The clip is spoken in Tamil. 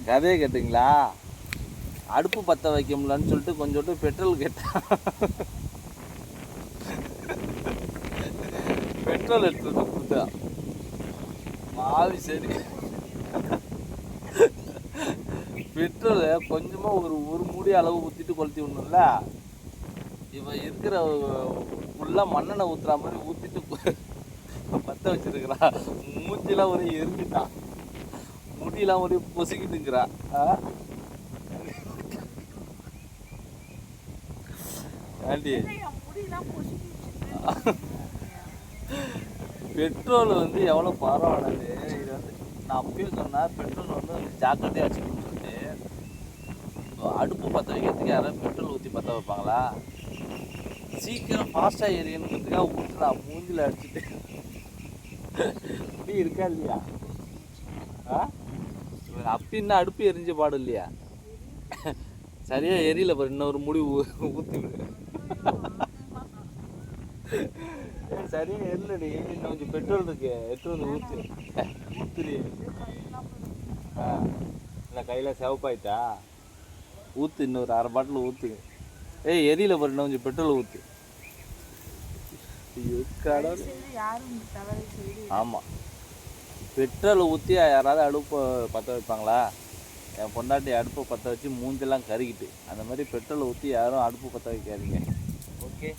கதையை கேட்டிங்களா? அடுப்பு பற்ற வைக்க முடியலன்னு சொல்லிட்டு கொஞ்சோண்டு பெட்ரோல் கேட்டான். பெட்ரோல் எடுத்துட்டு வந்து கொடுத்தான். மாவி சரி, பெட்ரோல் கொஞ்சமாக ஒரு மூடி அளவு ஊற்றிட்டு கொளுத்தி விடணும்ல. இவன் இருக்கிற ஃபுல்லாக மண்ணெண்ணெய் ஊற்றுற மாதிரி ஊற்றிட்டு பற்ற வச்சிருக்கிறான். மூச்சிலாம் ஒரே எரிஞ்சுட்டான், முடியெல்லாம் ஒரே பொசிக்கிட்டுங்கிறான். ஆண்டி, பெட்ரோல் வந்து எவ்வளோ பரவாயில்ல. இது வந்து நான் அப்பயே சொன்னேன், பெட்ரோல் வந்து ஜாக்கிரதையாக வச்சுக்கணும்னு சொல்லிட்டு. அடுப்பு பற்ற வைக்கிறதுக்கு யாராவது பெட்ரோல் ஊற்றி பற்ற வைப்பாங்களா? சீக்கிரம் ஃபாஸ்ட்டாக எரியணுங்கிறதுக்காக ஊற்றுறா, மூஞ்சில் அடிச்சுட்டு. அப்படி இருக்கா இல்லையா? அப்படின்னா அடுப்பு எரிஞ்ச பாடு இல்லையா? சரியா எரியல பாரு, இன்னொரு முடி ஊற்றி விடு. சரியா எரியலடி, இன்னும் கொஞ்சம் பெட்ரோல் இருக்கு, எடுத்து வந்து ஊத்துடி. இல்லை கையில் சிவப்பாயிட்டா, ஊற்று, இன்னொரு அரை பாட்டில் ஊற்று. ஏய் எரியல பாரு, இன்னும் கொஞ்சம் பெட்ரோல் ஊற்று. ஆமாம், பெட்ரோல் ஊற்றி யாராவது அடுப்பை பற்ற வைப்பாங்களா? என் பொண்டாட்டி அடுப்பை பற்ற வச்சு மூஞ்செல்லாம் கருகிட்டு, அந்த மாதிரி பெட்ரோலை ஊற்றி யாரும் அடுப்பு பற்ற வைக்காதீங்க. ஓகே.